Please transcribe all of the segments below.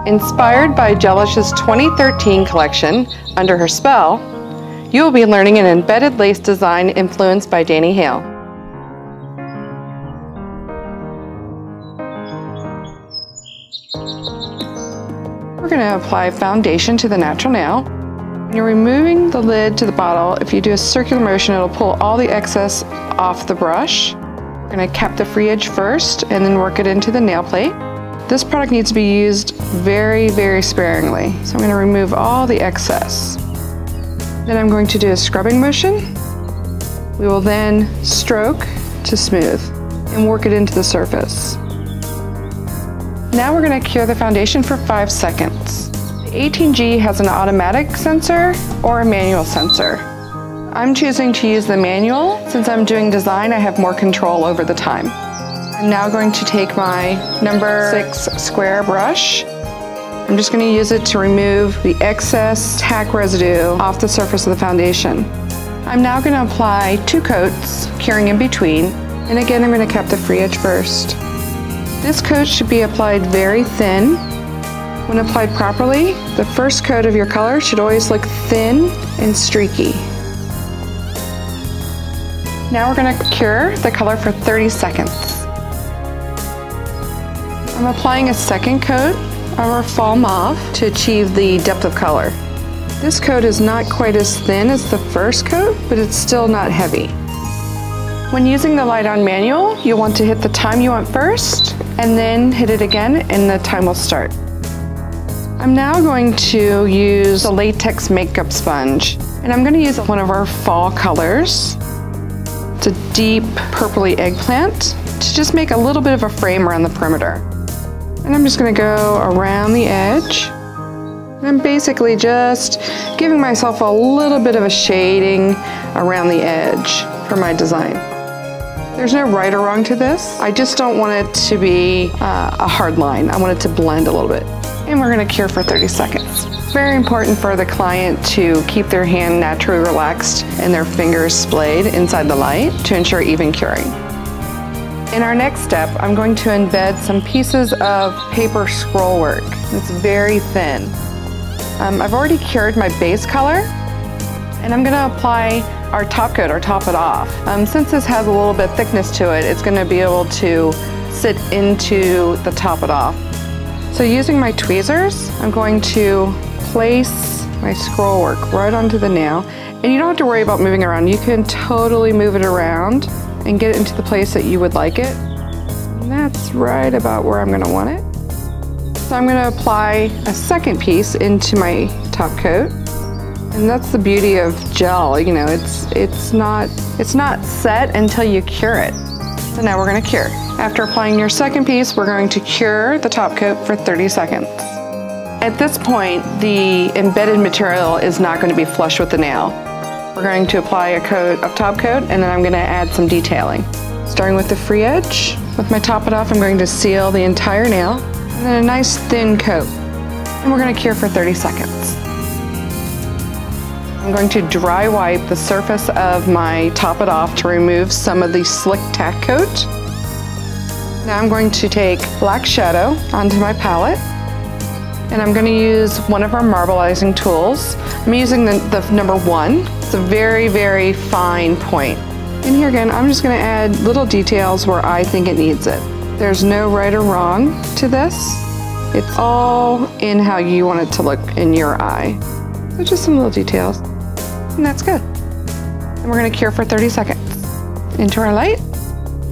Inspired by Gelish's 2013 collection, Under Her Spell, you will be learning an embedded lace design influenced by Danny Hale. We're going to apply foundation to the natural nail. When you're removing the lid to the bottle, if you do a circular motion, it'll pull all the excess off the brush. We're going to cap the free edge first and then work it into the nail plate. This product needs to be used very, very sparingly. So I'm going to remove all the excess. Then I'm going to do a scrubbing motion. We will then stroke to smooth and work it into the surface. Now we're going to cure the foundation for 5 seconds. The 18G has an automatic sensor or a manual sensor. I'm choosing to use the manual. Since I'm doing design, I have more control over the time. I'm now going to take my number 6 square brush. I'm just going to use it to remove the excess tack residue off the surface of the foundation. I'm now going to apply 2 coats, curing in between, and again I'm going to cap the free edge first. This coat should be applied very thin. When applied properly, the first coat of your color should always look thin and streaky. Now we're going to cure the color for 30 seconds. I'm applying a second coat of our fall mauve to achieve the depth of color. This coat is not quite as thin as the first coat, but it's still not heavy. When using the Light On manual, you'll want to hit the time you want first, and then hit it again, and the time will start. I'm now going to use a latex makeup sponge, and I'm going to use one of our fall colors. It's a deep purpley eggplant to just make a little bit of a frame around the perimeter. And I'm just going to go around the edge. I'm basically just giving myself a little bit of a shading around the edge for my design. There's no right or wrong to this. I just don't want it to be a hard line. I want it to blend a little bit. And we're going to cure for 30 seconds. It's very important for the client to keep their hand naturally relaxed and their fingers splayed inside the light to ensure even curing. In our next step, I'm going to embed some pieces of paper scroll work. It's very thin. I've already cured my base color, and I'm going to apply our top coat, or top it off. Since this has a little bit of thickness to it, it's going to be able to sit into the top it off. So using my tweezers, I'm going to place my scroll work right onto the nail, and you don't have to worry about moving it around. You can totally move it around and get it into the place that you would like it. And that's right about where I'm going to want it. So I'm going to apply a second piece into my top coat. And that's the beauty of gel, you know, it's not set until you cure it. So now we're going to cure. After applying your second piece, we're going to cure the top coat for 30 seconds. At this point, the embedded material is not going to be flush with the nail. We're going to apply a coat of top coat, and then I'm going to add some detailing. Starting with the free edge, with my top it off, I'm going to seal the entire nail, and then a nice thin coat. And we're going to cure for 30 seconds. I'm going to dry wipe the surface of my top it off to remove some of the slick tack coat. Now I'm going to take black shadow onto my palette, and I'm going to use one of our marbleizing tools. I'm using the number 1. It's a very, very fine point. And here again, I'm just going to add little details where I think it needs it. There's no right or wrong to this. It's all in how you want it to look in your eye. So just some little details. And that's good. And we're going to cure for 30 seconds. Into our light.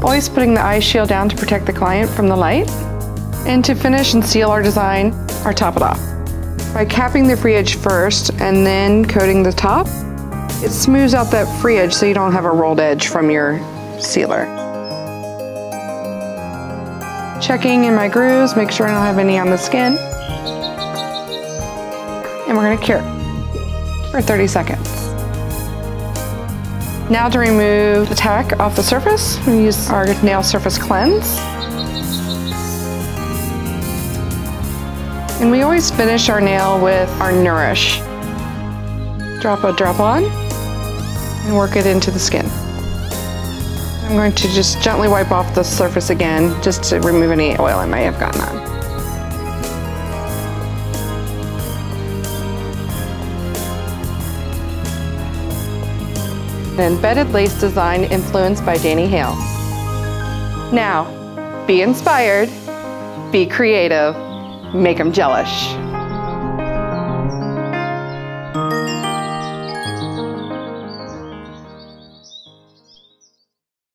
Always putting the eye shield down to protect the client from the light. And to finish and seal our design, our top it off. By capping the free edge first and then coating the top, it smooths out that free edge so you don't have a rolled edge from your sealer. Checking in my grooves, make sure I don't have any on the skin. And we're going to cure for 30 seconds. Now to remove the tack off the surface, we use our nail surface cleanse. And we always finish our nail with our Nourish. Drop on and work it into the skin. I'm going to just gently wipe off the surface again just to remove any oil I may have gotten on. an embedded lace design influenced by Danny Hale. Now, be inspired, be creative, make them jealous.